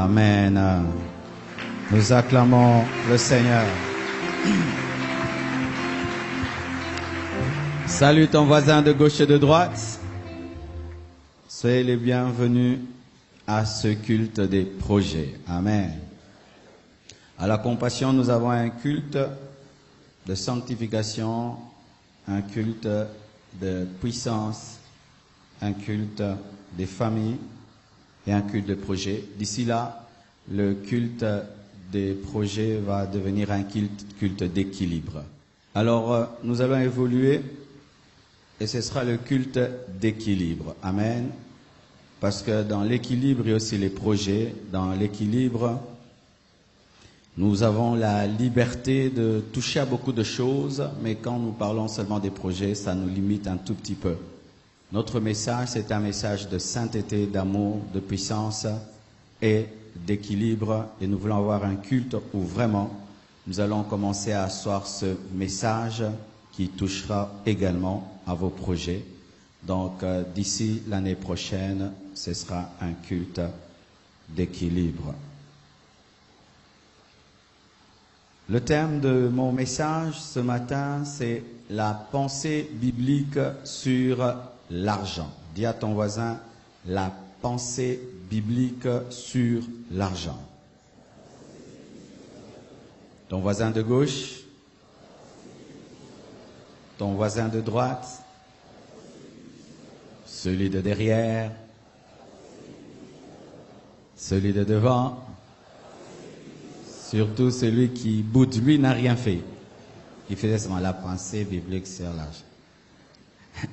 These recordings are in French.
Amen. Nous acclamons le Seigneur. Salut ton voisin de gauche et de droite. Soyez les bienvenus à ce culte des projets. Amen. À la Compassion, nous avons un culte de sanctification, un culte de puissance, un culte des familles et un culte de projet. D'ici là, le culte des projets va devenir un culte d'équilibre. Alors, nous allons évoluer et ce sera le culte d'équilibre. Amen. Parce que dans l'équilibre, il y a aussi les projets. Dans l'équilibre, nous avons la liberté de toucher à beaucoup de choses, mais quand nous parlons seulement des projets, ça nous limite un tout petit peu. Notre message, c'est un message de sainteté, d'amour, de puissance et d'équilibre. Et nous voulons avoir un culte où vraiment nous allons commencer à asseoir ce message qui touchera également à vos projets. Donc d'ici l'année prochaine, ce sera un culte d'équilibre. Le thème de mon message ce matin, c'est la pensée biblique sur l'argent. Dis à ton voisin, la pensée biblique sur l'argent. Ton voisin de gauche, ton voisin de droite, celui de derrière, celui de devant, surtout celui qui boude, lui n'a rien fait. Il faisait seulement la pensée biblique sur l'argent.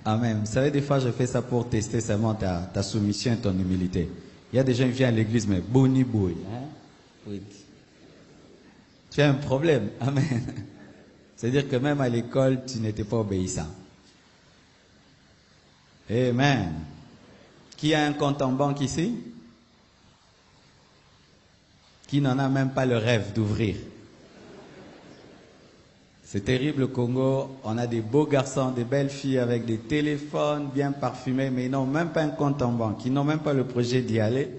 Amen. Vous savez, des fois, je fais ça pour tester seulement ta soumission et ton humilité. Il y a des gens qui viennent à l'église, mais boni boui. Hein? Oui. Tu as un problème. Amen. C'est-à-dire que même à l'école, tu n'étais pas obéissant. Amen. Qui a un compte en banque ici? Qui n'en a même pas le rêve d'ouvrir? C'est terrible au Congo, on a des beaux garçons, des belles filles avec des téléphones bien parfumés, mais ils n'ont même pas un compte en banque, ils n'ont même pas le projet d'y aller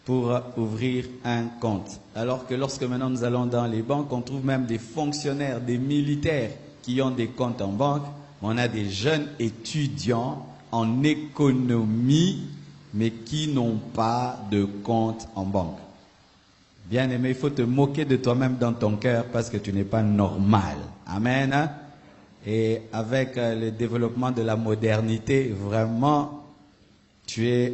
pour ouvrir un compte. Alors que lorsque maintenant nous allons dans les banques, on trouve même des fonctionnaires, des militaires qui ont des comptes en banque, on a des jeunes étudiants en économie, mais qui n'ont pas de compte en banque. Bien-aimé, il faut te moquer de toi-même dans ton cœur parce que tu n'es pas normal. Amen. Et avec le développement de la modernité, vraiment, tu es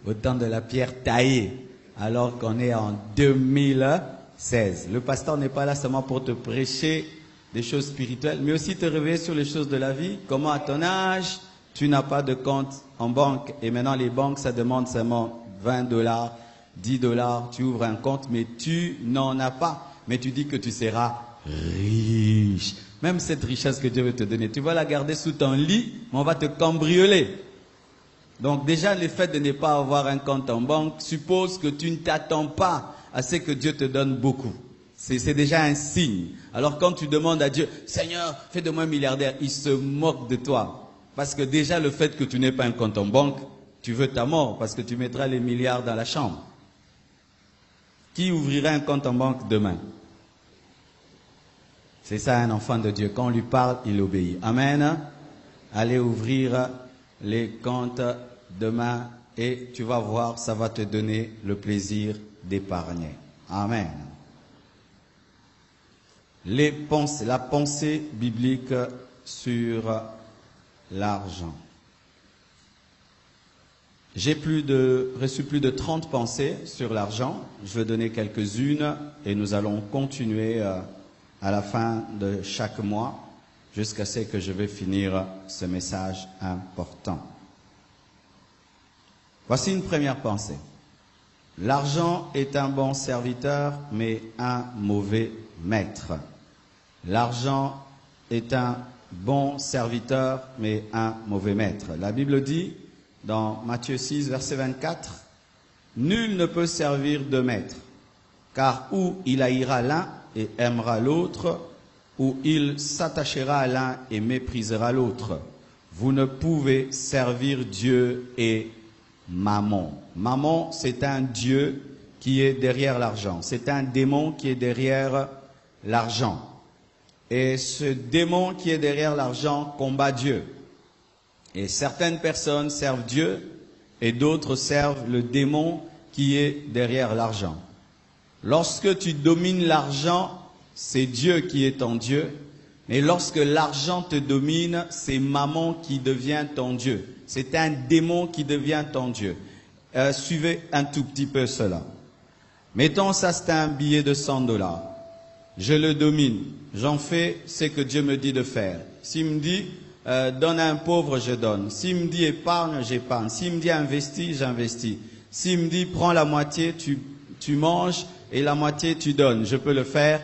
au temps de la pierre taillée, alors qu'on est en 2016. Le pasteur n'est pas là seulement pour te prêcher des choses spirituelles, mais aussi te réveiller sur les choses de la vie. Comment à ton âge, tu n'as pas de compte en banque. Et maintenant, les banques, ça demande seulement $20. $10, tu ouvres un compte, mais tu n'en as pas. Mais tu dis que tu seras riche. Même cette richesse que Dieu veut te donner, tu vas la garder sous ton lit, mais on va te cambrioler. Donc déjà, le fait de ne pas avoir un compte en banque suppose que tu ne t'attends pas à ce que Dieu te donne beaucoup. C'est déjà un signe. Alors quand tu demandes à Dieu, Seigneur, fais de moi un milliardaire, il se moque de toi. Parce que déjà, le fait que tu n'aies pas un compte en banque, tu veux ta mort, parce que tu mettras les milliards dans la chambre. Qui ouvrira un compte en banque demain? C'est ça un enfant de Dieu. Quand on lui parle, il obéit. Amen. Allez ouvrir les comptes demain et tu vas voir, ça va te donner le plaisir d'épargner. Amen. La pensée biblique sur l'argent. J'ai reçu plus de 30 pensées sur l'argent. Je vais donner quelques-unes et nous allons continuer à la fin de chaque mois jusqu'à ce que je vais finir ce message important. Voici une première pensée. L'argent est un bon serviteur, mais un mauvais maître. L'argent est un bon serviteur, mais un mauvais maître. La Bible dit, dans Matthieu 6, verset 24, « Nul ne peut servir deux maîtres, car ou il haïra l'un et aimera l'autre, ou il s'attachera à l'un et méprisera l'autre. Vous ne pouvez servir Dieu et Mammon. » Mammon, c'est un dieu qui est derrière l'argent. C'est un démon qui est derrière l'argent. Et ce démon qui est derrière l'argent combat Dieu. Et certaines personnes servent Dieu et d'autres servent le démon qui est derrière l'argent. Lorsque tu domines l'argent, c'est Dieu qui est ton Dieu. Mais lorsque l'argent te domine, c'est maman qui devient ton Dieu. C'est un démon qui devient ton Dieu. Suivez un tout petit peu cela. Mettons ça, c'est un billet de 100 $. Je le domine. J'en fais ce que Dieu me dit de faire. S'il me dit, donne à un pauvre, je donne. S'il me dit épargne, j'épargne. S'il me dit investis, j'investis. S'il me dit prends la moitié, tu manges et la moitié tu donnes. Je peux le faire.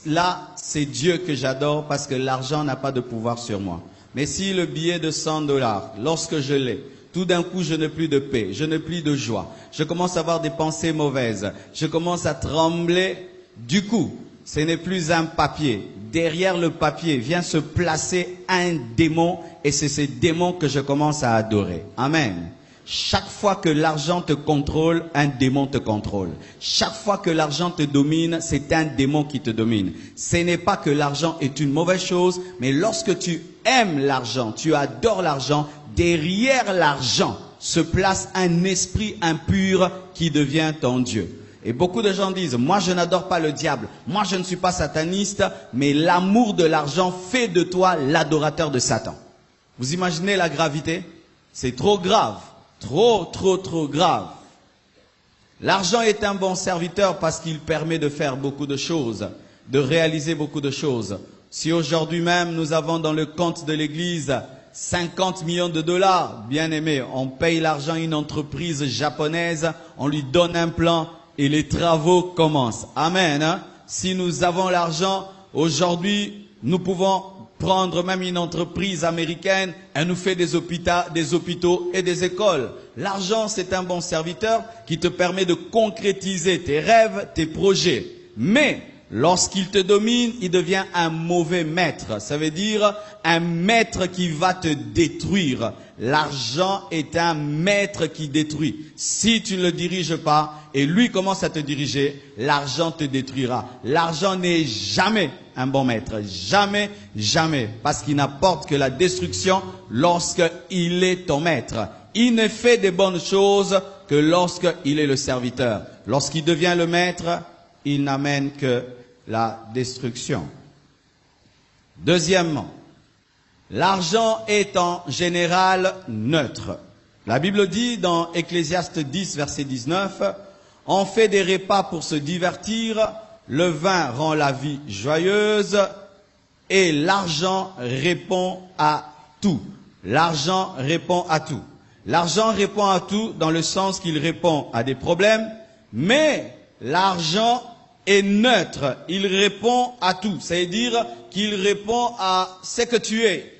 Là, c'est Dieu que j'adore parce que l'argent n'a pas de pouvoir sur moi. Mais si le billet de 100 $, lorsque je l'ai, tout d'un coup, je n'ai plus de paix, je n'ai plus de joie. Je commence à avoir des pensées mauvaises. Je commence à trembler. Du coup, ce n'est plus un papier. Derrière le papier vient se placer un démon et c'est ce démon que je commence à adorer. Amen. Chaque fois que l'argent te contrôle, un démon te contrôle. Chaque fois que l'argent te domine, c'est un démon qui te domine. Ce n'est pas que l'argent est une mauvaise chose, mais lorsque tu aimes l'argent, tu adores l'argent, derrière l'argent se place un esprit impur qui devient ton Dieu. Et beaucoup de gens disent, moi je n'adore pas le diable, moi je ne suis pas sataniste, mais l'amour de l'argent fait de toi l'adorateur de Satan. Vous imaginez la gravité? C'est trop grave. Trop grave. L'argent est un bon serviteur parce qu'il permet de faire beaucoup de choses, de réaliser beaucoup de choses. Si aujourd'hui même nous avons dans le compte de l'église 50 millions de $, bien aimé, on paye l'argent à une entreprise japonaise, on lui donne un plan et les travaux commencent. Amen. Hein? Si nous avons l'argent, aujourd'hui, nous pouvons prendre même une entreprise américaine, elle nous fait des hôpitaux et des écoles. L'argent, c'est un bon serviteur qui te permet de concrétiser tes rêves, tes projets. Mais lorsqu'il te domine, il devient un mauvais maître. Ça veut dire un maître qui va te détruire. L'argent est un maître qui détruit. Si tu ne le diriges pas et lui commence à te diriger, l'argent te détruira. L'argent n'est jamais un bon maître. Jamais, jamais. Parce qu'il n'apporte que la destruction lorsqu'il est ton maître. Il ne fait des bonnes choses que lorsqu'il est le serviteur. Lorsqu'il devient le maître, il n'amène que la destruction. Deuxièmement, l'argent est en général neutre. La Bible dit dans Ecclésiaste 10, verset 19, « On fait des repas pour se divertir, le vin rend la vie joyeuse et l'argent répond à tout. » L'argent répond à tout. L'argent répond à tout dans le sens qu'il répond à des problèmes, mais l'argent est neutre. Il répond à tout. C'est-à-dire qu'il répond à ce que tu es.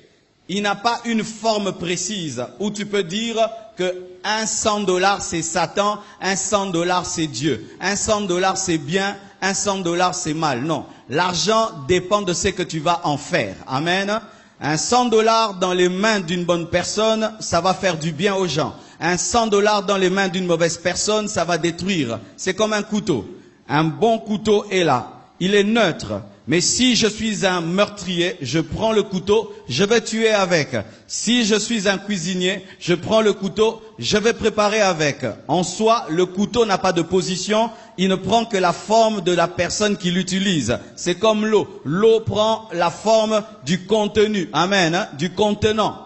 Il n'a pas une forme précise où tu peux dire que un 100 $ c'est Satan, un 100 $ c'est Dieu, un 100 $ c'est bien, un 100 $ c'est mal. Non. L'argent dépend de ce que tu vas en faire. Amen. Un 100 $ dans les mains d'une bonne personne, ça va faire du bien aux gens. Un 100 $ dans les mains d'une mauvaise personne, ça va détruire. C'est comme un couteau. Un bon couteau est là. Il est neutre. Mais si je suis un meurtrier, je prends le couteau, je vais tuer avec. Si je suis un cuisinier, je prends le couteau, je vais préparer avec. En soi, le couteau n'a pas de position, il ne prend que la forme de la personne qui l'utilise. C'est comme l'eau. L'eau prend la forme du contenu. Amen. Hein? Du contenant.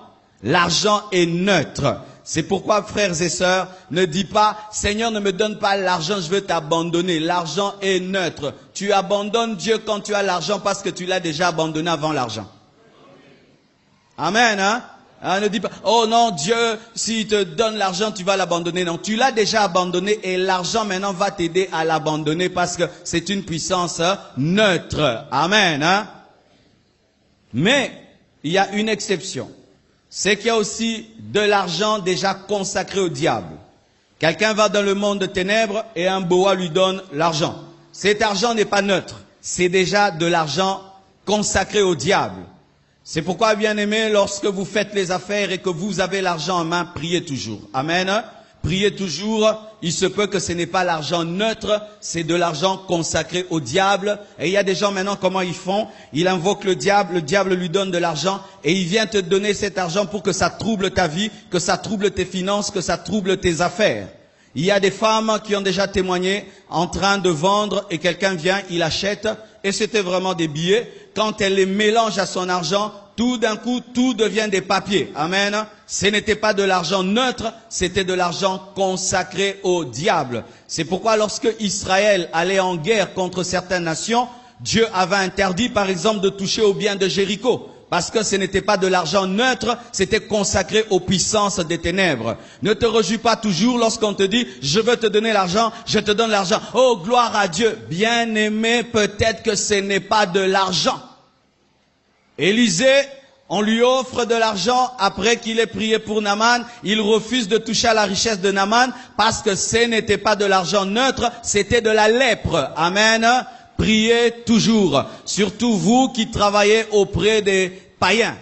L'argent est neutre. C'est pourquoi, frères et sœurs, ne dis pas, Seigneur, ne me donne pas l'argent, je veux t'abandonner. L'argent est neutre. Tu abandonnes Dieu quand tu as l'argent parce que tu l'as déjà abandonné avant l'argent. Amen, hein? Ne dis pas, oh non, Dieu, s'il te donne l'argent, tu vas l'abandonner. Non, tu l'as déjà abandonné et l'argent maintenant va t'aider à l'abandonner parce que c'est une puissance neutre. Amen, hein? Mais, il y a une exception. C'est qu'il y a aussi de l'argent déjà consacré au diable. Quelqu'un va dans le monde de ténèbres et un boa lui donne l'argent. Cet argent n'est pas neutre. C'est déjà de l'argent consacré au diable. C'est pourquoi, bien aimé, lorsque vous faites les affaires et que vous avez l'argent en main, priez toujours. Amen. priez toujours. Il se peut que ce n'est pas l'argent neutre, c'est de l'argent consacré au diable. Et il y a des gens maintenant, comment ils font? Ils invoquent le diable lui donne de l'argent et il vient te donner cet argent pour que ça trouble ta vie, que ça trouble tes finances, que ça trouble tes affaires. Il y a des femmes qui ont déjà témoigné en train de vendre et quelqu'un vient, il achète et c'était vraiment des billets. Quand elle les mélange à son argent, tout d'un coup, tout devient des papiers. Amen. Ce n'était pas de l'argent neutre, c'était de l'argent consacré au diable. C'est pourquoi lorsque Israël allait en guerre contre certaines nations, Dieu avait interdit par exemple de toucher aux biens de Jéricho. Parce que ce n'était pas de l'argent neutre, c'était consacré aux puissances des ténèbres. Ne te réjouis pas toujours lorsqu'on te dit « je veux te donner l'argent, je te donne l'argent ». Oh, gloire à Dieu. Bien-aimé, peut-être que ce n'est pas de l'argent. Élisée, on lui offre de l'argent après qu'il ait prié pour Naaman. Il refuse de toucher à la richesse de Naaman parce que ce n'était pas de l'argent neutre, c'était de la lèpre. Amen. Priez toujours, surtout vous qui travaillez auprès des païens.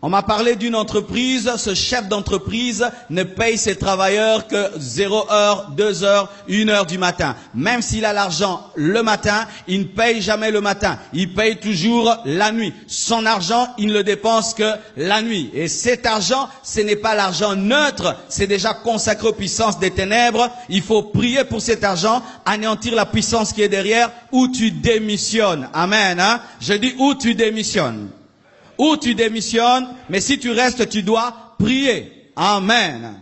On m'a parlé d'une entreprise, ce chef d'entreprise ne paye ses travailleurs que 0 heure, 2 heures, 1 heure du matin. Même s'il a l'argent le matin, il ne paye jamais le matin. Il paye toujours la nuit. Son argent, il ne le dépense que la nuit. Et cet argent, ce n'est pas l'argent neutre, c'est déjà consacré aux puissances des ténèbres. Il faut prier pour cet argent, anéantir la puissance qui est derrière, ou tu démissionnes. Amen. Hein? Je dis où tu démissionnes. Ou tu démissionnes, mais si tu restes, tu dois prier. Amen.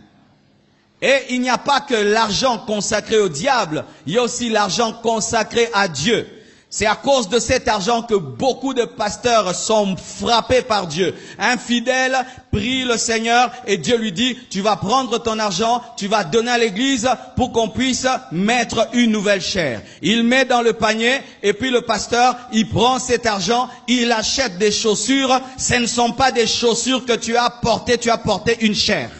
Et il n'y a pas que l'argent consacré au diable, il y a aussi l'argent consacré à Dieu. C'est à cause de cet argent que beaucoup de pasteurs sont frappés par Dieu. Un fidèle prie le Seigneur et Dieu lui dit, tu vas prendre ton argent, tu vas donner à l'église pour qu'on puisse mettre une nouvelle chaire. Il met dans le panier et puis le pasteur, il prend cet argent, il achète des chaussures. Ce ne sont pas des chaussures que tu as porté une chaire.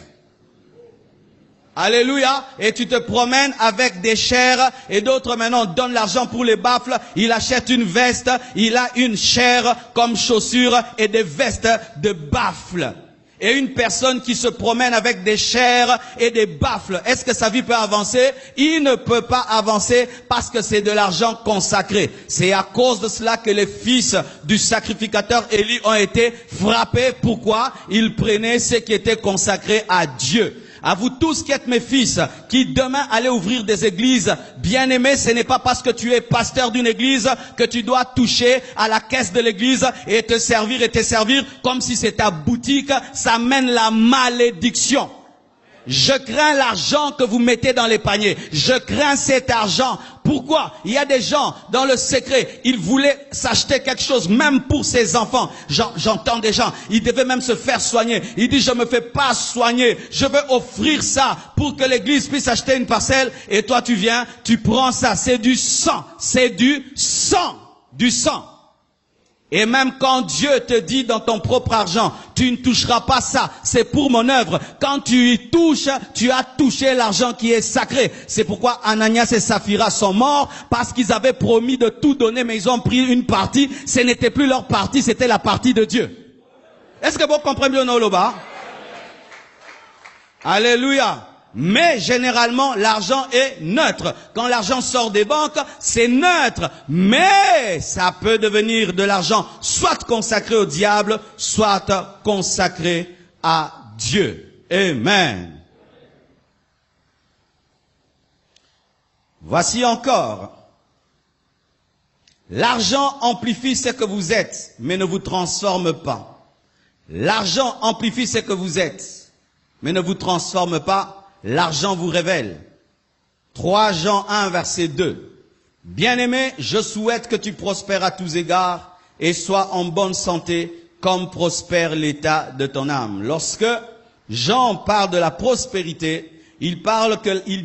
Alléluia. Et tu te promènes avec des chairs et d'autres maintenant donnent l'argent pour les baffles. Il achète une veste, il a une chair comme chaussure et des vestes de baffles. Et une personne qui se promène avec des chairs et des baffles, est-ce que sa vie peut avancer? Il ne peut pas avancer parce que c'est de l'argent consacré. C'est à cause de cela que les fils du sacrificateur Élie ont été frappés. Pourquoi? Ils prenaient ce qui était consacré à Dieu. À vous tous qui êtes mes fils, qui demain allez ouvrir des églises, bien-aimés, ce n'est pas parce que tu es pasteur d'une église que tu dois toucher à la caisse de l'église et te servir comme si c'est ta boutique. Ça mène la malédiction. Je crains l'argent que vous mettez dans les paniers. Je crains cet argent. Pourquoi? Il y a des gens, dans le secret, ils voulaient s'acheter quelque chose, même pour ses enfants. J'entends des gens, ils devaient même se faire soigner. Ils disent, je me fais pas soigner. Je veux offrir ça pour que l'église puisse acheter une parcelle. Et toi, tu viens, tu prends ça. C'est du sang. C'est du sang. Du sang. Et même quand Dieu te dit dans ton propre argent, tu ne toucheras pas ça, c'est pour mon œuvre. Quand tu y touches, tu as touché l'argent qui est sacré. C'est pourquoi Ananias et Saphira sont morts, parce qu'ils avaient promis de tout donner, mais ils ont pris une partie. Ce n'était plus leur partie, c'était la partie de Dieu. Est-ce que vous comprenez bien, Noloba? Alléluia. Mais généralement, l'argent est neutre. Quand l'argent sort des banques, c'est neutre. Mais ça peut devenir de l'argent soit consacré au diable, soit consacré à Dieu. Amen. Voici encore. L'argent amplifie ce que vous êtes, mais ne vous transforme pas. L'argent amplifie ce que vous êtes, mais ne vous transforme pas. L'argent vous révèle. 3 Jean 1, verset 2. Bien-aimé, je souhaite que tu prospères à tous égards et sois en bonne santé comme prospère l'état de ton âme. Lorsque Jean parle de la prospérité, il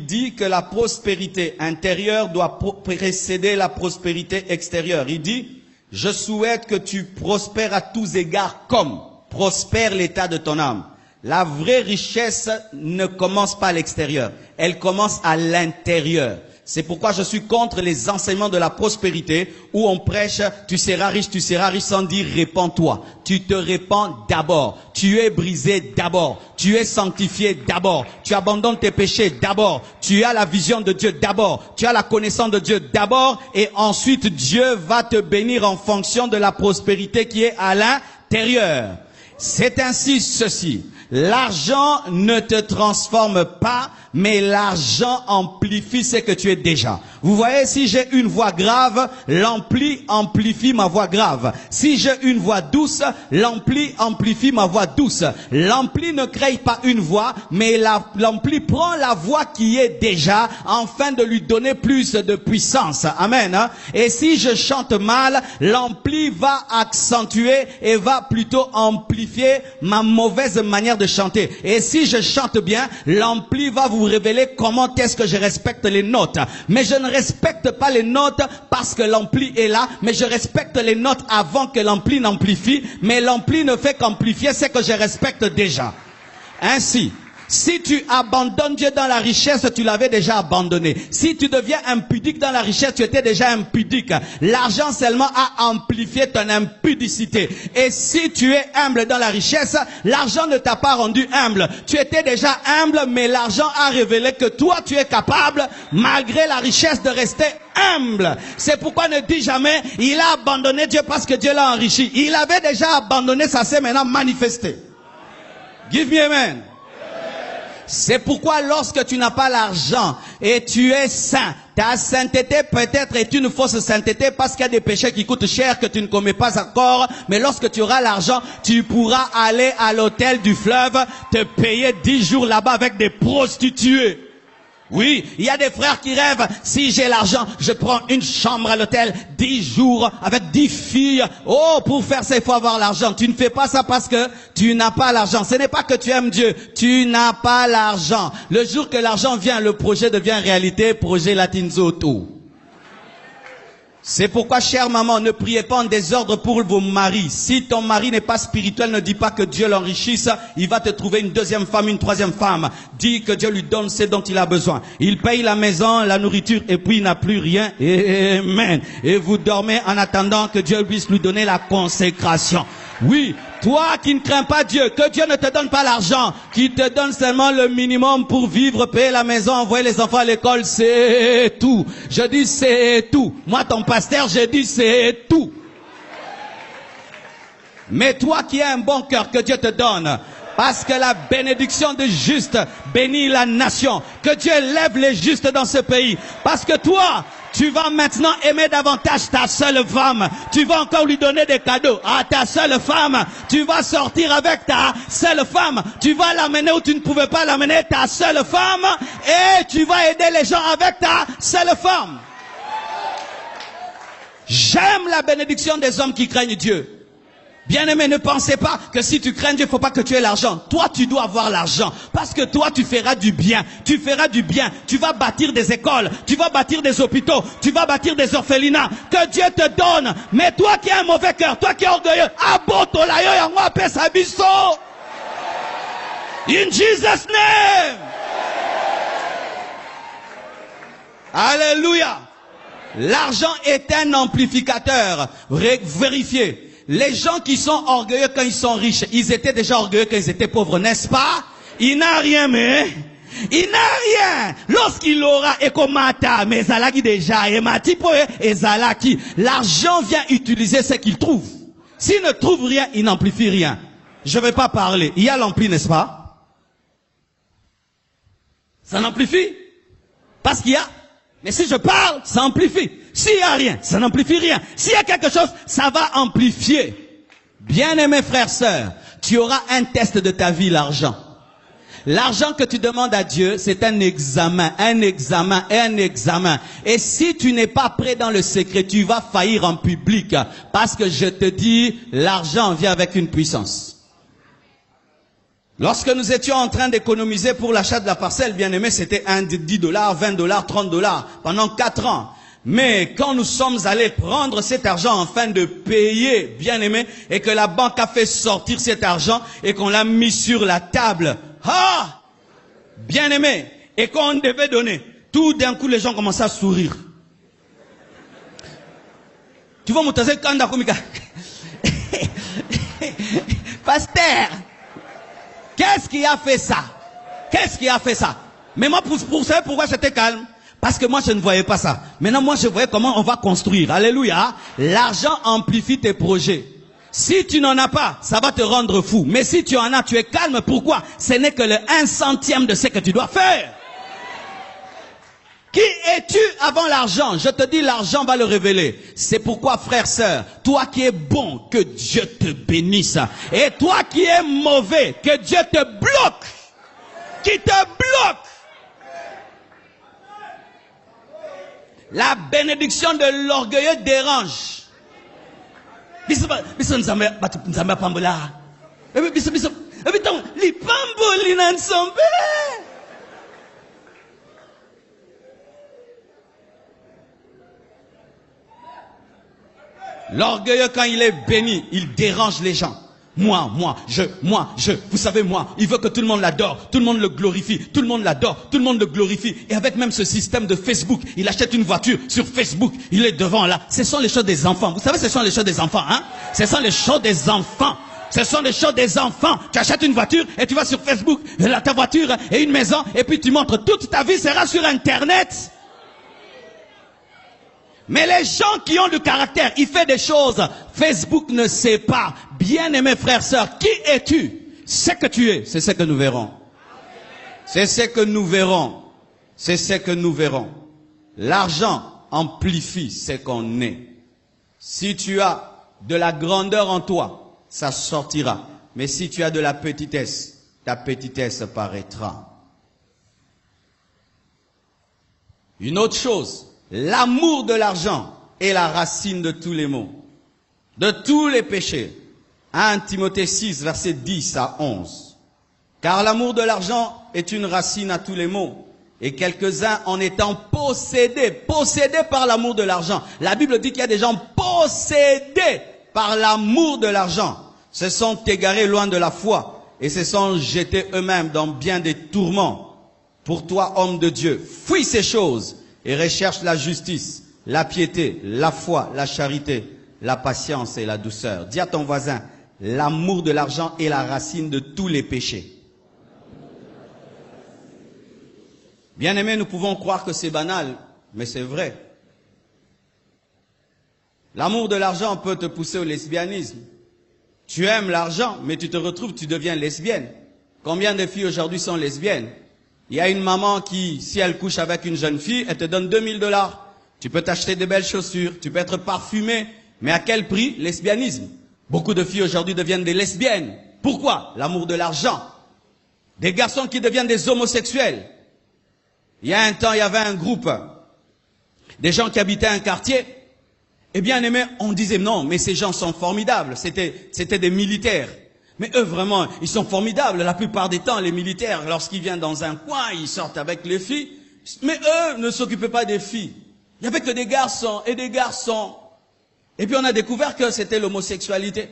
dit que la prospérité intérieure doit précéder la prospérité extérieure. Il dit, je souhaite que tu prospères à tous égards comme prospère l'état de ton âme. La vraie richesse ne commence pas à l'extérieur, elle commence à l'intérieur. C'est pourquoi je suis contre les enseignements de la prospérité où on prêche, tu seras riche sans dire répands-toi. Tu te répands d'abord. Tu es brisé d'abord. Tu es sanctifié d'abord. Tu abandonnes tes péchés d'abord. Tu as la vision de Dieu d'abord. Tu as la connaissance de Dieu d'abord. Et ensuite, Dieu va te bénir en fonction de la prospérité qui est à l'intérieur. C'est ainsi ceci. L'argent ne te transforme pas, mais l'argent amplifie ce que tu es déjà. Vous voyez, si j'ai une voix grave, l'ampli amplifie ma voix grave. Si j'ai une voix douce, l'ampli amplifie ma voix douce. L'ampli ne crée pas une voix, mais l'ampli prend la voix qui est déjà, afin de lui donner plus de puissance. Amen. Et si je chante mal, l'ampli va accentuer et va plutôt amplifier ma mauvaise manière de chanter. Et si je chante bien, l'ampli va vous révéler comment est-ce que je respecte les notes. Mais je ne respecte pas les notes parce que l'ampli est là, mais je respecte les notes avant que l'ampli n'amplifie. Mais l'ampli ne fait qu'amplifier ce que je respecte déjà. Ainsi, si tu abandonnes Dieu dans la richesse, tu l'avais déjà abandonné. Si tu deviens impudique dans la richesse, tu étais déjà impudique. L'argent seulement a amplifié ton impudicité. Et si tu es humble dans la richesse, l'argent ne t'a pas rendu humble. Tu étais déjà humble, mais l'argent a révélé que toi, tu es capable, malgré la richesse, de rester humble. C'est pourquoi ne dis jamais, il a abandonné Dieu parce que Dieu l'a enrichi. Il avait déjà abandonné, ça s'est maintenant manifesté. Give me amen. C'est pourquoi lorsque tu n'as pas l'argent et tu es saint, ta sainteté peut-être est une fausse sainteté parce qu'il y a des péchés qui coûtent cher que tu ne commets pas encore. Mais lorsque tu auras l'argent, tu pourras aller à l'hôtel du fleuve, te payer 10 jours là-bas avec des prostituées. Oui, il y a des frères qui rêvent, si j'ai l'argent, je prends une chambre à l'hôtel, 10 jours avec 10 filles. Oh, pour faire ça, il faut avoir l'argent. Tu ne fais pas ça parce que tu n'as pas l'argent. Ce n'est pas que tu aimes Dieu, tu n'as pas l'argent. Le jour que l'argent vient, le projet devient réalité, projet Latinzo tout. C'est pourquoi, chère maman, ne priez pas en désordre pour vos maris. Si ton mari n'est pas spirituel, ne dis pas que Dieu l'enrichisse. Il va te trouver une deuxième femme, une troisième femme. Dis que Dieu lui donne ce dont il a besoin. Il paye la maison, la nourriture, et puis il n'a plus rien. Amen. Et vous dormez en attendant que Dieu puisse lui donner la consécration. Oui, toi qui ne crains pas Dieu, que Dieu ne te donne pas l'argent, qui te donne seulement le minimum pour vivre, payer la maison, envoyer les enfants à l'école, c'est tout. Je dis c'est tout. Moi ton pasteur, je dis c'est tout. Mais toi qui as un bon cœur, que Dieu te donne, parce que la bénédiction du juste bénit la nation. Que Dieu lève les justes dans ce pays. Parce que toi, tu vas maintenant aimer davantage ta seule femme. Tu vas encore lui donner des cadeaux à ta seule femme. Tu vas sortir avec ta seule femme. Tu vas l'amener où tu ne pouvais pas l'amener, ta seule femme. Et tu vas aider les gens avec ta seule femme. J'aime la bénédiction des hommes qui craignent Dieu. Bien-aimé, ne pensez pas que si tu crains Dieu, il ne faut pas que tu aies l'argent. Toi, tu dois avoir l'argent. Parce que toi, tu feras du bien. Tu feras du bien. Tu vas bâtir des écoles. Tu vas bâtir des hôpitaux. Tu vas bâtir des orphelinats. Que Dieu te donne. Mais toi qui as un mauvais cœur, toi qui es orgueilleux, abotolayo yango apesa biso. In Jesus' name. Alléluia. L'argent est un amplificateur. Vérifiez. Les gens qui sont orgueilleux quand ils sont riches, ils étaient déjà orgueilleux quand ils étaient pauvres, n'est-ce pas? Il n'a rien, mais il n'a rien. Lorsqu'il aura Ekomata, mais Zalaki déjà, et Matipo et Zalaki, l'argent vient utiliser ce qu'il trouve. S'il ne trouve rien, il n'amplifie rien. Je ne vais pas parler. Il y a l'ampli, n'est-ce pas? Ça n'amplifie? Parce qu'il y a. Mais si je parle, ça amplifie. S'il n'y a rien, ça n'amplifie rien. S'il y a quelque chose, ça va amplifier. Bien-aimés frères, sœurs, tu auras un test de ta vie, l'argent. L'argent que tu demandes à Dieu, c'est un examen, un examen et un examen. Et si tu n'es pas prêt dans le secret, tu vas faillir en public. Parce que je te dis, l'argent vient avec une puissance. Lorsque nous étions en train d'économiser pour l'achat de la parcelle, bien aimé, c'était $10, $20, $30 pendant 4 ans. Mais quand nous sommes allés prendre cet argent afin de payer, bien aimé, et que la banque a fait sortir cet argent et qu'on l'a mis sur la table, ah, bien aimé, et qu'on devait donner, Tout d'un coup, les gens commencent à sourire. Tu vois, mon taser kanda komika. Pasteur, qu'est-ce qui a fait ça? Qu'est-ce qui a fait ça? Mais moi, pour savoir pourquoi j'étais calme, parce que moi, je ne voyais pas ça. Maintenant, moi, je voyais comment on va construire. Alléluia. L'argent amplifie tes projets. Si tu n'en as pas, ça va te rendre fou. Mais si tu en as, tu es calme. Pourquoi? Ce n'est que le 1/100 de ce que tu dois faire. Qui es-tu avant l'argent? Je te dis, l'argent va le révéler. C'est pourquoi, frère, sœur, toi qui es bon, que Dieu te bénisse. Et toi qui es mauvais, que Dieu te bloque. Qui te bloque. La bénédiction de l'orgueilleux dérange. L'orgueilleux, quand il est béni, il dérange les gens. Moi, je. Vous savez, moi, il veut que tout le monde l'adore, tout le monde le glorifie, tout le monde l'adore, tout le monde le glorifie. Et avec même ce système de Facebook, il achète une voiture sur Facebook, il est devant là. Ce sont les choses des enfants. Vous savez, ce sont les choses des enfants, hein? Ce sont les choses des enfants. Ce sont les choses des enfants. Tu achètes une voiture et tu vas sur Facebook, ta voiture et une maison, et puis tu montres toute ta vie sera sur Internet. Mais les gens qui ont du caractère, ils font des choses. Facebook ne sait pas. Bien-aimés frères, sœurs, qui es-tu? Ce que tu es, c'est ce que nous verrons. C'est ce que nous verrons. C'est ce que nous verrons. L'argent amplifie ce qu'on est. Si tu as de la grandeur en toi, ça sortira. Mais si tu as de la petitesse, ta petitesse paraîtra. Une autre chose. L'amour de l'argent est la racine de tous les maux, de tous les péchés. 1 Timothée 6, versets 10 à 11. Car l'amour de l'argent est une racine à tous les maux. Et quelques-uns en étant possédés par l'amour de l'argent. La Bible dit qu'il y a des gens possédés par l'amour de l'argent. Se sont égarés loin de la foi et se sont jetés eux-mêmes dans bien des tourments. Pour toi, homme de Dieu, fuis ces choses. Et recherche la justice, la piété, la foi, la charité, la patience et la douceur. Dis à ton voisin, l'amour de l'argent est la racine de tous les péchés. Bien-aimés, nous pouvons croire que c'est banal, mais c'est vrai. L'amour de l'argent peut te pousser au lesbianisme. Tu aimes l'argent, mais tu te retrouves, tu deviens lesbienne. Combien de filles aujourd'hui sont lesbiennes? Il y a une maman qui, si elle couche avec une jeune fille, elle te donne 2000 $. Tu peux t'acheter de belles chaussures, tu peux être parfumé, mais à quel prix? Lesbianisme. Beaucoup de filles aujourd'hui deviennent des lesbiennes. Pourquoi? L'amour de l'argent. Des garçons qui deviennent des homosexuels. Il y a un temps, il y avait un groupe, des gens qui habitaient un quartier. Et bien aimé, on disait non, mais ces gens sont formidables. C'était des militaires. Mais eux, vraiment, ils sont formidables. La plupart des temps, les militaires, lorsqu'ils viennent dans un coin, ils sortent avec les filles. Mais eux ne s'occupaient pas des filles. Il n'y avait que des garçons et des garçons. Et puis on a découvert que c'était l'homosexualité.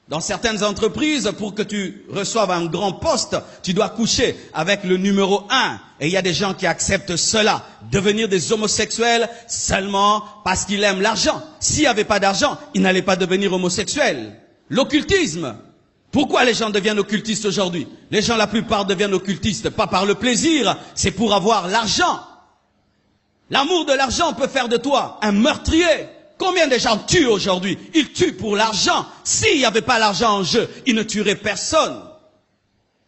Dans certaines entreprises, pour que tu reçoives un grand poste, tu dois coucher avec le numéro 1. Et il y a des gens qui acceptent cela, devenir des homosexuels seulement parce qu'ils aiment l'argent. S'il n'y avait pas d'argent, ils n'allaient pas devenir homosexuels. L'occultisme. Pourquoi les gens deviennent occultistes aujourd'hui? Les gens, la plupart, deviennent occultistes, pas par le plaisir, c'est pour avoir l'argent. L'amour de l'argent peut faire de toi un meurtrier. Combien de gens tuent aujourd'hui? Ils tuent pour l'argent. S'il n'y avait pas l'argent en jeu, ils ne tueraient personne.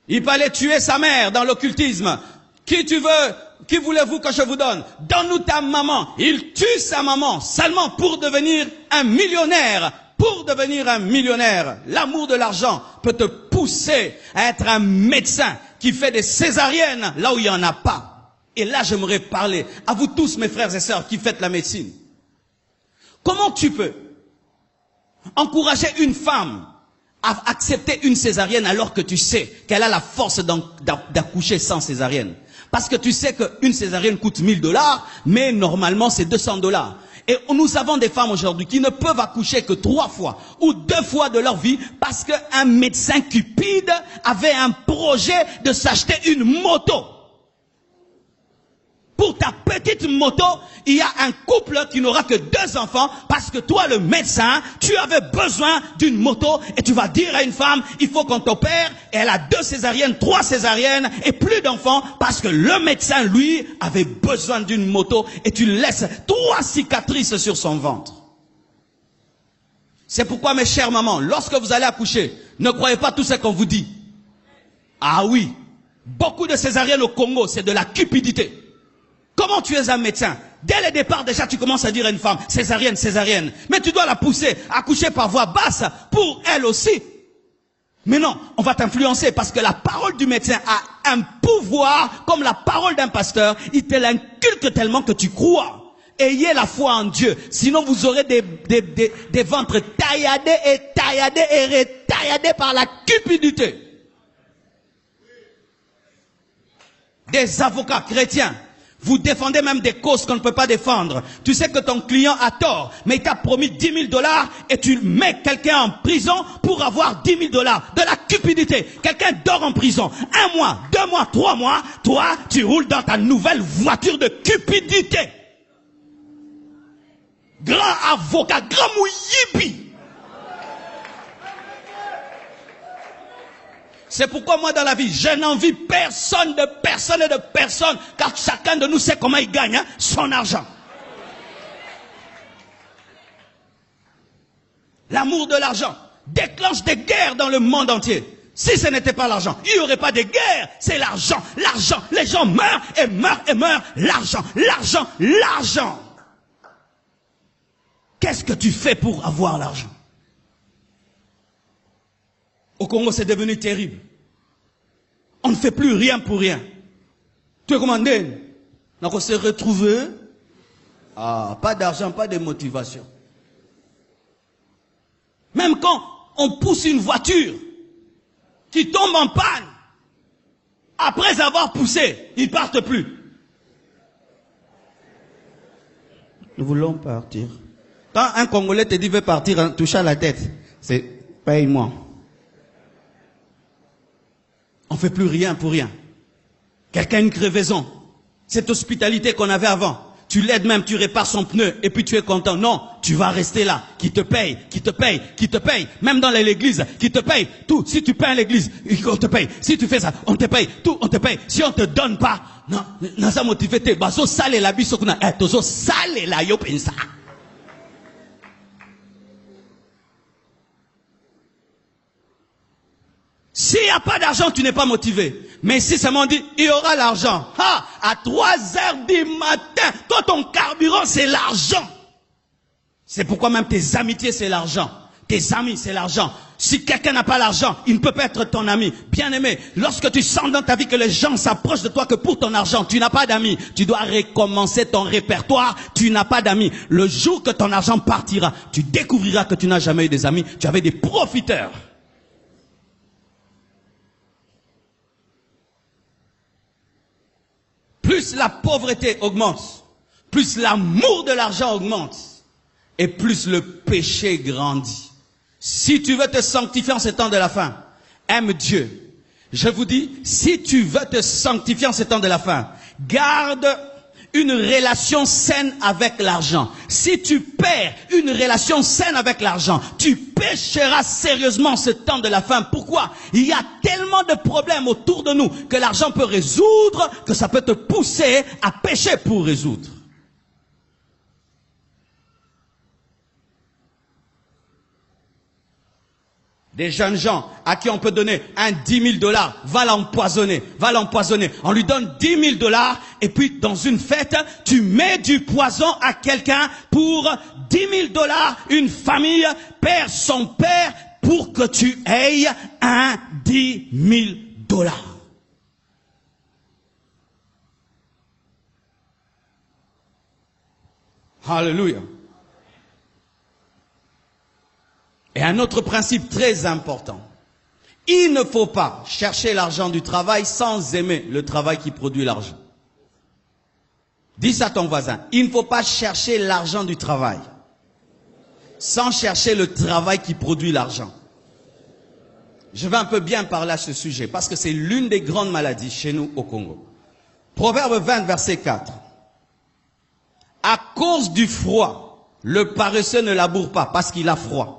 Il fallait tuer sa mère dans l'occultisme. Qui tu veux? Qui voulez-vous que je vous donne? Donne-nous ta maman. Il tue sa maman seulement pour devenir un millionnaire. Pour devenir un millionnaire, l'amour de l'argent peut te pousser à être un médecin qui fait des césariennes là où il n'y en a pas. Et là, j'aimerais parler à vous tous, mes frères et sœurs, qui faites la médecine. Comment tu peux encourager une femme à accepter une césarienne alors que tu sais qu'elle a la force d'accoucher sans césarienne? Parce que tu sais qu'une césarienne coûte 1000 $, mais normalement c'est 200 $. Et nous avons des femmes aujourd'hui qui ne peuvent accoucher que 3 fois ou 2 fois de leur vie parce qu'un médecin cupide avait un projet de s'acheter une moto pour taper petite moto, il y a un couple qui n'aura que 2 enfants parce que toi, le médecin, tu avais besoin d'une moto et tu vas dire à une femme, il faut qu'on t'opère et elle a 2 césariennes, 3 césariennes et plus d'enfants parce que le médecin, lui, avait besoin d'une moto et tu laisses 3 cicatrices sur son ventre. C'est pourquoi, mes chères mamans, lorsque vous allez accoucher, ne croyez pas tout ce qu'on vous dit. Ah oui, beaucoup de césariennes au Congo, c'est de la cupidité. Comment tu es un médecin? Dès le départ, déjà, tu commences à dire à une femme, césarienne, césarienne. Mais tu dois la pousser à coucher par voie basse pour elle aussi. Mais non, on va t'influencer parce que la parole du médecin a un pouvoir comme la parole d'un pasteur. Il te l'inculque tellement que tu crois. Ayez la foi en Dieu. Sinon, vous aurez des ventres tailladés et retailladés par la cupidité. Des avocats chrétiens, vous défendez même des causes qu'on ne peut pas défendre. Tu sais que ton client a tort, mais il t'a promis 10 000 $ et tu mets quelqu'un en prison pour avoir 10 000 $. De la cupidité. Quelqu'un dort en prison. 1 mois, 2 mois, 3 mois. Toi, tu roules dans ta nouvelle voiture de cupidité. Grand avocat, grand mouyibi. C'est pourquoi moi dans la vie, je n'envie personne, car chacun de nous sait comment il gagne son argent. L'amour de l'argent déclenche des guerres dans le monde entier. Si ce n'était pas l'argent, il n'y aurait pas de guerre. C'est l'argent, l'argent. Les gens meurent et meurent et meurent. L'argent, l'argent, l'argent. Qu'est-ce que tu fais pour avoir l'argent? Au Congo, c'est devenu terrible. On ne fait plus rien pour rien. Tu es commandé. Donc on s'est retrouvé. Ah, pas d'argent, pas de motivation. Même quand on pousse une voiture qui tombe en panne, après avoir poussé, ils ne partent plus. Nous voulons partir. Quand un Congolais te dit veut partir en touchant la tête, c'est paye-moi. On ne fait plus rien pour rien. Quelqu'un a une crevaison. Cette hospitalité qu'on avait avant. Tu l'aides même, tu répares son pneu et puis tu es content. Non, tu vas rester là. Qui te paye, qui te paye, qui te paye. Même dans l'église, qui te paye. Tout, si tu payes à l'église, on te paye. Si tu fais ça, on te paye. Tout, on te paye. Si on ne te donne pas, non, nasa motivé, baso sale la biso kuna, tozo sale la yo pensa. S'il n'y a pas d'argent, tu n'es pas motivé. Mais si seulement on dit, il y aura l'argent. Ah, à 3 heures du matin, toi ton carburant c'est l'argent. C'est pourquoi même tes amitiés c'est l'argent. Tes amis c'est l'argent. Si quelqu'un n'a pas l'argent, il ne peut pas être ton ami. Bien aimé, lorsque tu sens dans ta vie que les gens s'approchent de toi que pour ton argent, tu n'as pas d'amis. Tu dois recommencer ton répertoire, tu n'as pas d'amis. Le jour que ton argent partira, tu découvriras que tu n'as jamais eu des amis, tu avais des profiteurs. Plus la pauvreté augmente, plus l'amour de l'argent augmente, et plus le péché grandit. Si tu veux te sanctifier en ces temps de la fin, aime Dieu. Je vous dis, si tu veux te sanctifier en ces temps de la fin, garde une relation saine avec l'argent. Si tu perds une relation saine avec l'argent, tu pécheras sérieusement ce temps de la fin. Pourquoi? Il y a tellement de problèmes autour de nous que l'argent peut résoudre, que ça peut te pousser à pécher pour résoudre. Des jeunes gens à qui on peut donner un 10 000 $, va l'empoisonner. On lui donne 10 000 $ et puis dans une fête, tu mets du poison à quelqu'un pour 10 000 $. Une famille perd son père pour que tu aies un 10 000 $. Alléluia. Et un autre principe très important. Il ne faut pas chercher l'argent du travail sans aimer le travail qui produit l'argent. Dis ça à ton voisin. Il ne faut pas chercher l'argent du travail sans chercher le travail qui produit l'argent. Je vais un peu bien parler à ce sujet parce que c'est l'une des grandes maladies chez nous au Congo. Proverbe 20, verset 4. À cause du froid, le paresseux ne laboure pas parce qu'il a froid.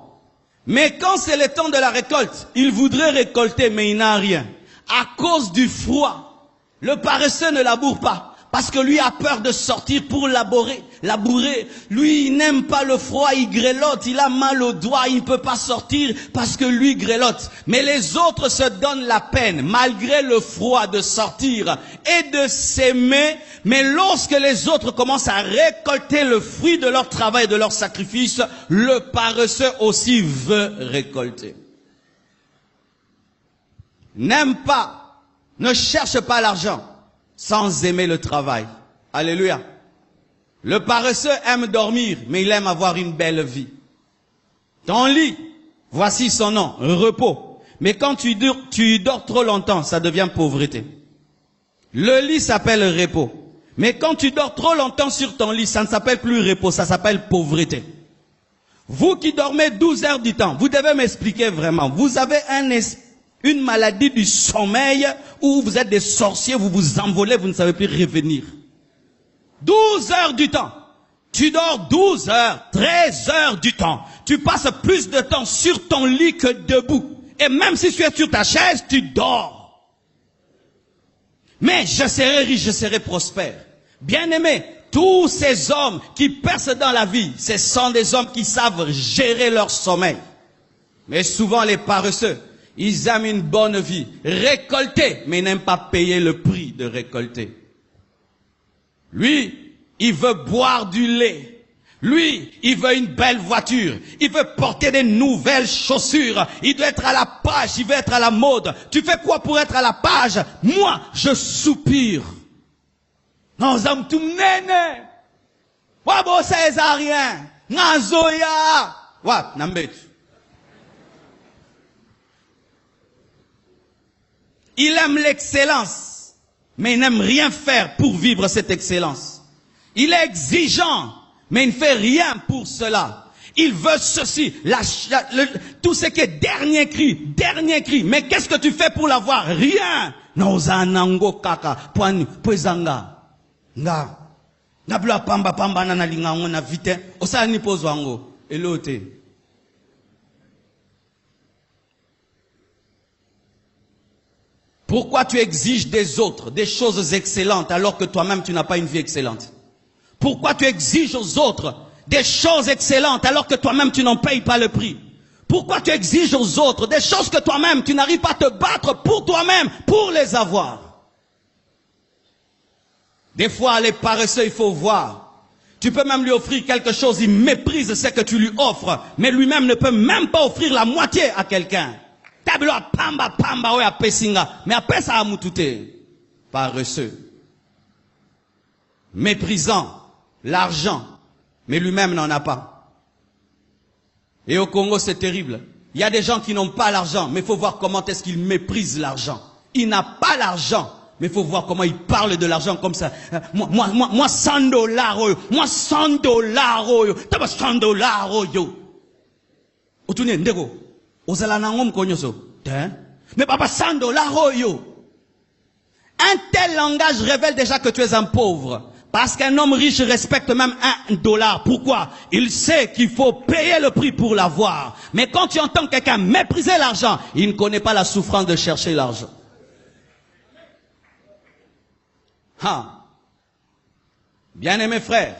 Mais quand c'est le temps de la récolte, il voudrait récolter mais il n'a rien. À cause du froid, le paresseux ne laboure pas. Parce que lui a peur de sortir pour labourer. Lui, il n'aime pas le froid, il grelotte, il a mal aux doigts, il ne peut pas sortir parce que lui grelotte. Mais les autres se donnent la peine, malgré le froid, de sortir et de s'aimer. Mais lorsque les autres commencent à récolter le fruit de leur travail, de leur sacrifice, le paresseux aussi veut récolter. N'aime pas, ne cherche pas l'argent sans aimer le travail. Alléluia. Le paresseux aime dormir, mais il aime avoir une belle vie. Ton lit, voici son nom, repos. Mais quand tu dors trop longtemps, ça devient pauvreté. Le lit s'appelle repos. Mais quand tu dors trop longtemps sur ton lit, ça ne s'appelle plus repos, ça s'appelle pauvreté. Vous qui dormez 12 heures du temps, vous devez m'expliquer vraiment. Vous avez une maladie du sommeil où vous êtes des sorciers, vous vous envolez, vous ne savez plus revenir. 12 heures du temps. Tu dors 12 heures, 13 heures du temps. Tu passes plus de temps sur ton lit que debout. Et même si tu es sur ta chaise, tu dors. Mais je serai riche, je serai prospère. Bien-aimé, tous ces hommes qui percent dans la vie, ce sont des hommes qui savent gérer leur sommeil. Mais souvent les paresseux, ils aiment une bonne vie, récolter, mais ils n'aiment pas payer le prix de récolter. Lui, il veut boire du lait. Lui, il veut une belle voiture. Il veut porter des nouvelles chaussures. Il doit être à la page, il veut être à la mode. Tu fais quoi pour être à la page? Moi, je soupire. Non, zam tu nene. Wabo ça rien. Nazoya. Wa, nambet. Il aime l'excellence, mais il n'aime rien faire pour vivre cette excellence. Il est exigeant, mais il ne fait rien pour cela. Il veut ceci, tout ce qui est dernier cri. Mais qu'est-ce que tu fais pour l'avoir? Rien. Nozanango kaka, poizanga. Nga. Nabla pamba na linga na vite. Osa ni pozwango. Elote. Pourquoi tu exiges des autres des choses excellentes alors que toi-même tu n'as pas une vie excellente? Pourquoi tu exiges aux autres des choses excellentes alors que toi-même tu n'en payes pas le prix? Pourquoi tu exiges aux autres des choses que toi-même tu n'arrives pas à te battre pour toi-même pour les avoir? Des fois les paresseux, il faut voir. Tu peux même lui offrir quelque chose, il méprise ce que tu lui offres, mais lui-même ne peut même pas offrir la moitié à quelqu'un. Mais après ça a moutouté. Paresseux. Méprisant l'argent, mais lui-même n'en a pas. Et au Congo, c'est terrible. Il y a des gens qui n'ont pas l'argent, mais il faut voir comment est-ce qu'ils méprisent l'argent. Il n'a pas l'argent, mais il faut voir comment il parle de l'argent comme ça. Moi, 100 dollars, moi, 100 dollars, t'as 100 dollars, yo. Otunye, ndego. Mais papa, 100 dollars, yo. Un tel langage révèle déjà que tu es un pauvre. Parce qu'un homme riche respecte même $1. Pourquoi? Il sait qu'il faut payer le prix pour l'avoir. Mais quand tu entends quelqu'un mépriser l'argent, il ne connaît pas la souffrance de chercher l'argent. Bien-aimés frères,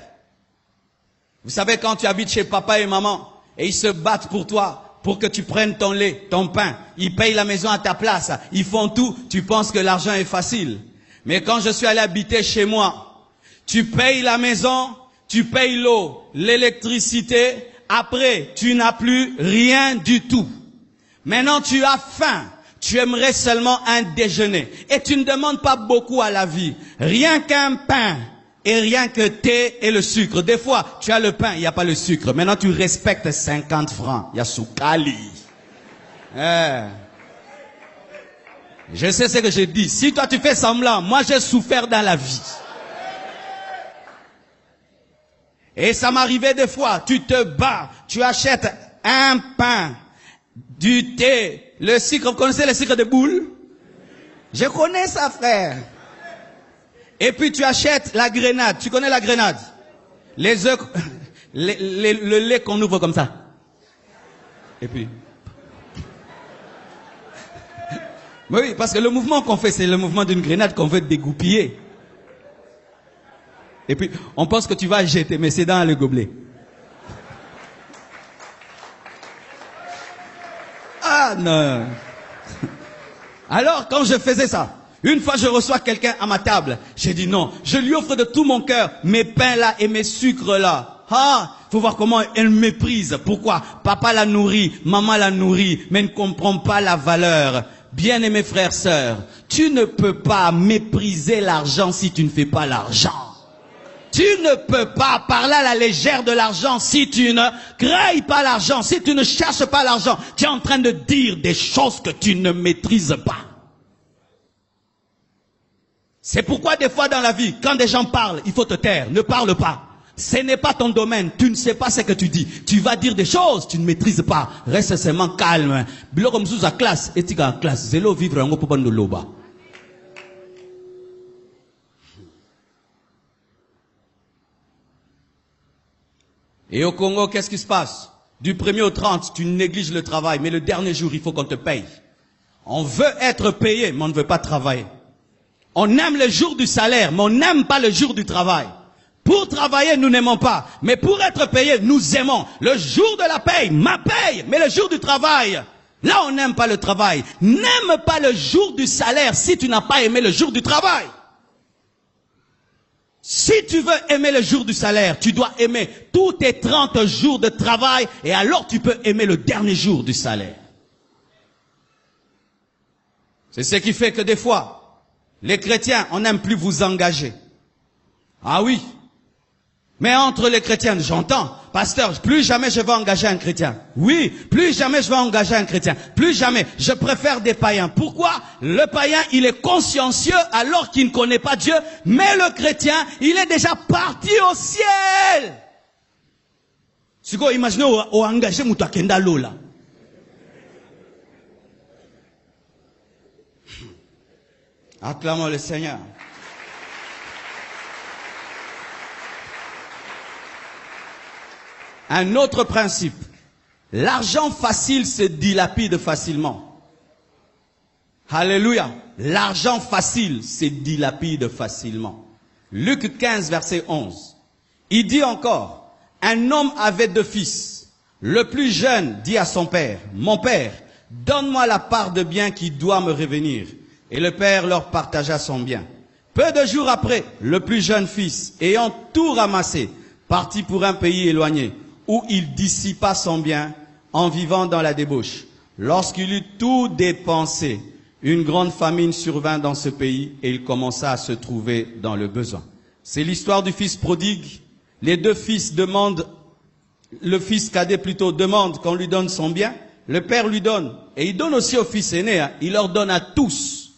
vous savez quand tu habites chez papa et maman, et ils se battent pour toi, pour que tu prennes ton lait, ton pain, ils payent la maison à ta place, ils font tout, tu penses que l'argent est facile. Mais quand je suis allé habiter chez moi, tu payes la maison, tu payes l'eau, l'électricité, après tu n'as plus rien du tout. Maintenant tu as faim, tu aimerais seulement un déjeuner. Et tu ne demandes pas beaucoup à la vie, rien qu'un pain. Et rien que thé et le sucre. Des fois, tu as le pain, il n'y a pas le sucre. Maintenant, tu respectes 50 francs. Il y a soukali. Je sais ce que je dis. Si toi, tu fais semblant, moi, j'ai souffert dans la vie. Et ça m'arrivait des fois. Tu te bats, tu achètes un pain, du thé, le sucre. Vous connaissez le sucre de boule? Je connais ça, frère. Et puis tu achètes la grenade. Tu connais la grenade? Les œufs, le lait qu'on ouvre comme ça. Et puis... Oui, parce que le mouvement qu'on fait, c'est le mouvement d'une grenade qu'on veut dégoupiller. Et puis, on pense que tu vas jeter, mais c'est dans le gobelet. Ah non. Alors, quand je faisais ça, une fois je reçois quelqu'un à ma table, j'ai dit non, je lui offre de tout mon cœur mes pains là et mes sucres là. Ah, faut voir comment elle me méprise. Pourquoi? Papa l'a nourri, maman l'a nourri, mais elle ne comprend pas la valeur. Bien-aimés frères, sœurs, tu ne peux pas mépriser l'argent si tu ne fais pas l'argent. Tu ne peux pas parler à la légère de l'argent si tu ne grailles pas l'argent, si tu ne cherches pas l'argent. Tu es en train de dire des choses que tu ne maîtrises pas. C'est pourquoi des fois dans la vie, quand des gens parlent, il faut te taire, ne parle pas. Ce n'est pas ton domaine, tu ne sais pas ce que tu dis. Tu vas dire des choses, tu ne maîtrises pas. Reste seulement calme. Bilo comme sous la classe, et tu en classe, zélo vivre en gros de loba. Et au Congo, qu'est-ce qui se passe? Du 1er au 30, tu négliges le travail, mais le dernier jour, il faut qu'on te paye. On veut être payé, mais on ne veut pas travailler. On aime le jour du salaire, mais on n'aime pas le jour du travail. Pour travailler, nous n'aimons pas. Mais pour être payé, nous aimons. Le jour de la paye, ma paye. Mais le jour du travail, là, on n'aime pas le travail. N'aime pas le jour du salaire si tu n'as pas aimé le jour du travail. Si tu veux aimer le jour du salaire, tu dois aimer tous tes 30 jours de travail et alors tu peux aimer le dernier jour du salaire. C'est ce qui fait que des fois, les chrétiens, on n'aime plus vous engager. Ah oui. Mais entre les chrétiens, j'entends, pasteur, plus jamais je vais engager un chrétien. Oui, plus jamais je vais engager un chrétien. Plus jamais, je préfère des païens. Pourquoi? Le païen, il est consciencieux alors qu'il ne connaît pas Dieu, mais le chrétien, il est déjà parti au ciel. C'est quoi, imaginez au engagé Moutakenda Lola. Acclamons le Seigneur. Un autre principe. L'argent facile se dilapide facilement. Alléluia. L'argent facile se dilapide facilement. Luc 15, verset 11. Il dit encore, un homme avait 2 fils. Le plus jeune dit à son père, mon père, donne-moi la part de bien qui doit me revenir. Et le père leur partagea son bien. Peu de jours après, le plus jeune fils, ayant tout ramassé, partit pour un pays éloigné, où il dissipa son bien en vivant dans la débauche. Lorsqu'il eut tout dépensé, une grande famine survint dans ce pays et il commença à se trouver dans le besoin. C'est l'histoire du fils prodigue. Les 2 fils demandent, le fils cadet plutôt demande qu'on lui donne son bien. Le père lui donne et il donne aussi au fils aîné, il leur donne à tous.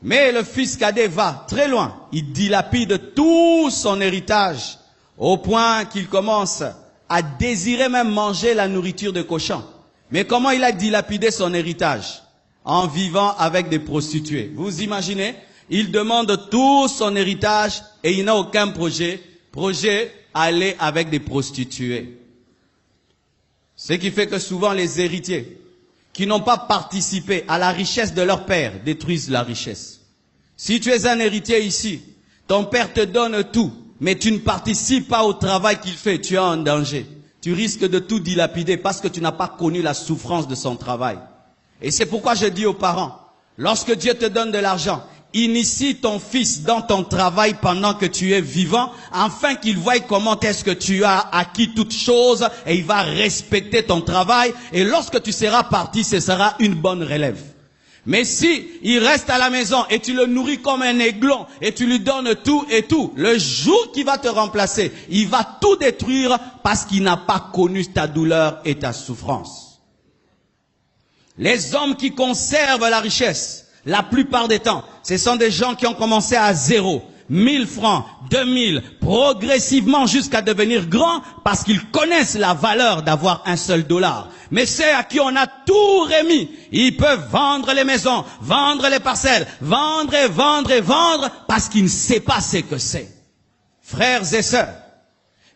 Mais le fils cadet va très loin, il dilapide tout son héritage. Au point qu'il commence à désirer même manger la nourriture de cochon. Mais comment il a dilapidé son héritage? En vivant avec des prostituées. Vous imaginez? Il demande tout son héritage et il n'a aucun projet. Projet, aller avec des prostituées. Ce qui fait que souvent les héritiers qui n'ont pas participé à la richesse de leur père détruisent la richesse. Si tu es un héritier ici, ton père te donne tout. Mais tu ne participes pas au travail qu'il fait, tu es en danger. Tu risques de tout dilapider parce que tu n'as pas connu la souffrance de son travail. Et c'est pourquoi je dis aux parents, lorsque Dieu te donne de l'argent, initie ton fils dans ton travail pendant que tu es vivant, afin qu'il voie comment est-ce que tu as acquis toutes choses et il va respecter ton travail. Et lorsque tu seras parti, ce sera une bonne relève. Mais si il reste à la maison et tu le nourris comme un aiglon et tu lui donnes tout et tout, le jour qu'il va te remplacer, il va tout détruire parce qu'il n'a pas connu ta douleur et ta souffrance. Les hommes qui conservent la richesse, la plupart des temps, ce sont des gens qui ont commencé à 0. 1000 francs, 2000, progressivement jusqu'à devenir grands parce qu'ils connaissent la valeur d'avoir un seul dollar. Mais ceux à qui on a tout remis, ils peuvent vendre les maisons, vendre les parcelles, vendre et vendre et vendre parce qu'ils ne savent pas ce que c'est. Frères et sœurs,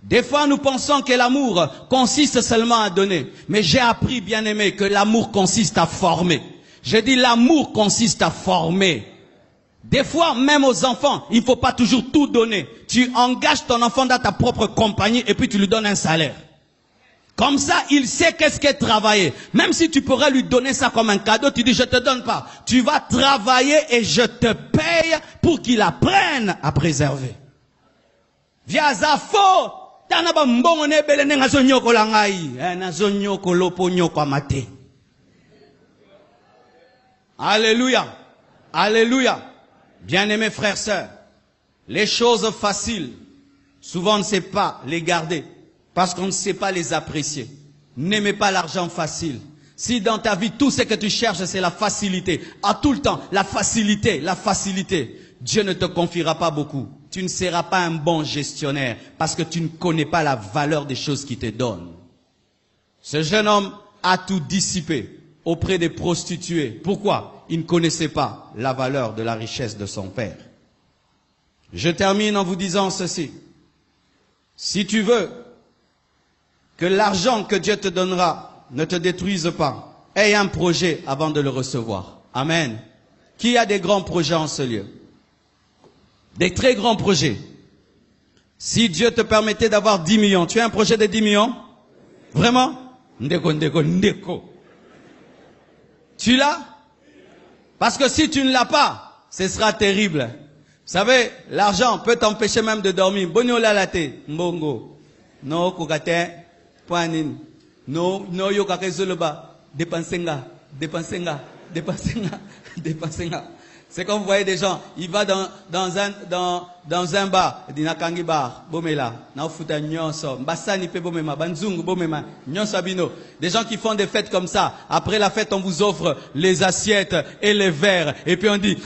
Des fois, nous pensons que l'amour consiste seulement à donner. Mais j'ai appris, bien aimé, que l'amour consiste à former. J'ai dit l'amour consiste à former. Des fois, même aux enfants, il ne faut pas toujours tout donner. Tu engages ton enfant dans ta propre compagnie et puis tu lui donnes un salaire. Comme ça, il sait qu'est-ce qu'est travailler. Même si tu pourrais lui donner ça comme un cadeau, tu dis je te donne pas. Tu vas travailler et je te paye pour qu'il apprenne à préserver. Via Zafo, tanaba mbongo ne bele ne ngazo nyoko la ngai, nazo nyoko lopo nyoko amate. Alléluia. Alléluia. Bien-aimés frères, sœurs, les choses faciles, souvent on ne sait pas les garder parce qu'on ne sait pas les apprécier. N'aimez pas l'argent facile. Si dans ta vie, tout ce que tu cherches, c'est la facilité, à tout le temps, la facilité, Dieu ne te confiera pas beaucoup. Tu ne seras pas un bon gestionnaire parce que tu ne connais pas la valeur des choses qu'il te donne. Ce jeune homme a tout dissipé auprès des prostituées. Pourquoi? Il ne connaissait pas la valeur de la richesse de son père. Je termine en vous disant ceci. Si tu veux que l'argent que Dieu te donnera ne te détruise pas, aie un projet avant de le recevoir. Amen. Qui a des grands projets en ce lieu? Des très grands projets. Si Dieu te permettait d'avoir 10 millions, tu as un projet de 10 millions? Vraiment? Ndeko. Tu l'as? Parce que si tu ne l'as pas, ce sera terrible. Vous savez, l'argent peut t'empêcher même de dormir. Boniola late, mbongo. No kokate, poanin. No yokake zoloba. Dépensenga. C'est comme vous voyez des gens, il va dans un bar, il dit nakangi bar, bomela, na futa nyonso, mbasani pe bomema, banzungu bomema, nyonso abino. Des gens qui font des fêtes comme ça. Après la fête, on vous offre les assiettes et les verres. Et puis on dit,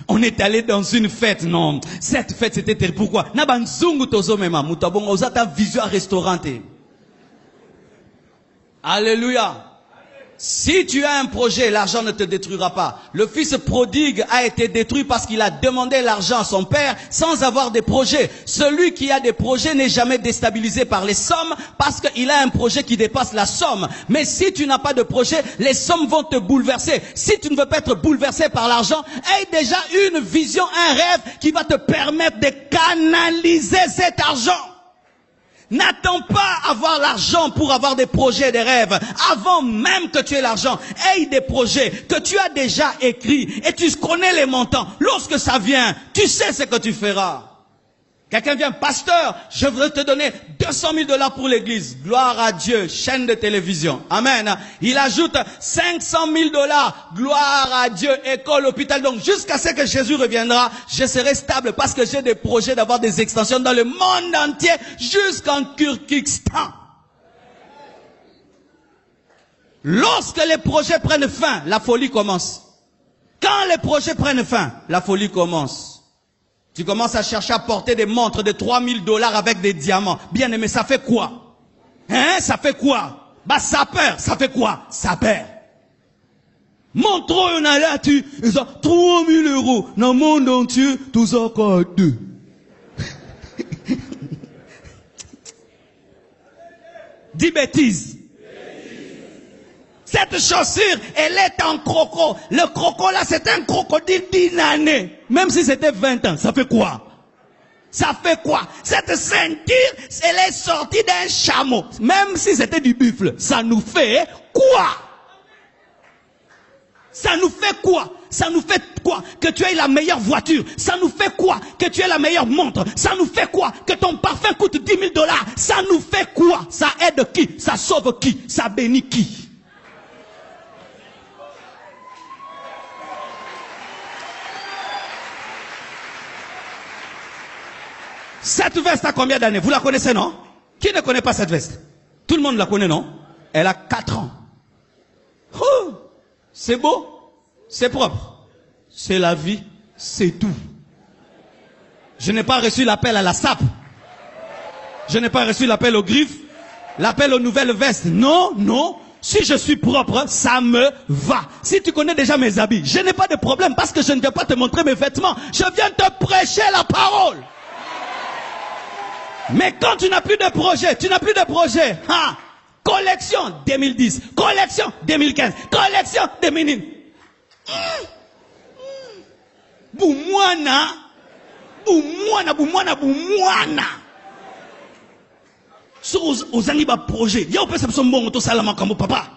on est allé dans une fête. Non, cette fête c'était terrible. Pourquoi? Na banzungu tozo mema, mutabongo ozata vision restaurante. Alléluia. Si tu as un projet, l'argent ne te détruira pas. Le fils prodigue a été détruit parce qu'il a demandé l'argent à son père sans avoir des projets. Celui qui a des projets n'est jamais déstabilisé par les sommes parce qu'il a un projet qui dépasse la somme. Mais si tu n'as pas de projet, les sommes vont te bouleverser. Si tu ne veux pas être bouleversé par l'argent, aie déjà une vision, un rêve qui va te permettre de canaliser cet argent. N'attends pas avoir l'argent pour avoir des projets et des rêves. Avant même que tu aies l'argent, aie des projets que tu as déjà écrits et tu connais les montants. Lorsque ça vient, tu sais ce que tu feras. Quelqu'un vient, pasteur, je veux te donner 200 000 $ pour l'église. Gloire à Dieu, chaîne de télévision. Amen. Il ajoute 500 000 $. Gloire à Dieu, école, hôpital. Donc jusqu'à ce que Jésus reviendra, je serai stable parce que j'ai des projets d'avoir des extensions dans le monde entier jusqu'en Kyrgyzstan. Lorsque les projets prennent fin, la folie commence. Quand les projets prennent fin, la folie commence. Tu commences à chercher à porter des montres de 3 000 $ avec des diamants. Bien aimé, ça fait quoi? Hein? Ça fait quoi? Bah, ça perd. Ça fait quoi? Ça perd. Montre, on a là, tu, 3 000 €. Dans le monde entier, tout ça, encore 2. Dis bêtises. Cette chaussure, elle est en croco. Le croco là, c'est un crocodile d'1 année. Même si c'était 20 ans, ça fait quoi? Ça fait quoi? Cette ceinture, elle est sortie d'un chameau. Même si c'était du buffle, ça nous fait quoi? Ça nous fait quoi? Ça nous fait quoi? Que tu aies la meilleure voiture. Ça nous fait quoi? Que tu aies la meilleure montre. Ça nous fait quoi? Que ton parfum coûte 10 000 $. Ça nous fait quoi? Ça aide qui? Ça sauve qui? Ça bénit qui? Cette veste a combien d'années? Vous la connaissez, non? Qui ne connaît pas cette veste? Tout le monde la connaît, non? Elle a 4 ans. Oh, c'est beau, c'est propre. C'est la vie, c'est tout. Je n'ai pas reçu l'appel à la SAP. Je n'ai pas reçu l'appel aux griffes, l'appel aux nouvelles vestes. Non, non. Si je suis propre, ça me va. Si tu connais déjà mes habits, je n'ai pas de problème parce que je ne viens pas te montrer mes vêtements. Je viens te prêcher la parole. Mais quand tu n'as plus de projet, hein, collection 2010, collection 2015, collection 2000. Boumouana. So aux anniba projet, il y a un peu ça bon to salama comme papa.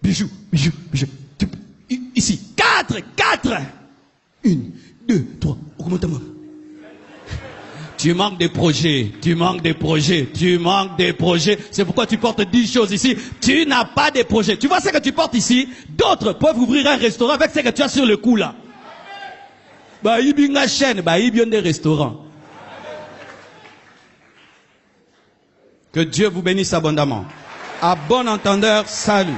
Bijou. Ici, 4. 1, 2, 3. Augmente-moi. Tu manques des projets. C'est pourquoi tu portes 10 choses ici. Tu n'as pas de projets. Tu vois ce que tu portes ici? D'autres peuvent ouvrir un restaurant avec ce que tu as sur le cou là. Bah, il y a une chaîne, bah, il y a des restaurants. Que Dieu vous bénisse abondamment. À bon entendeur, salut.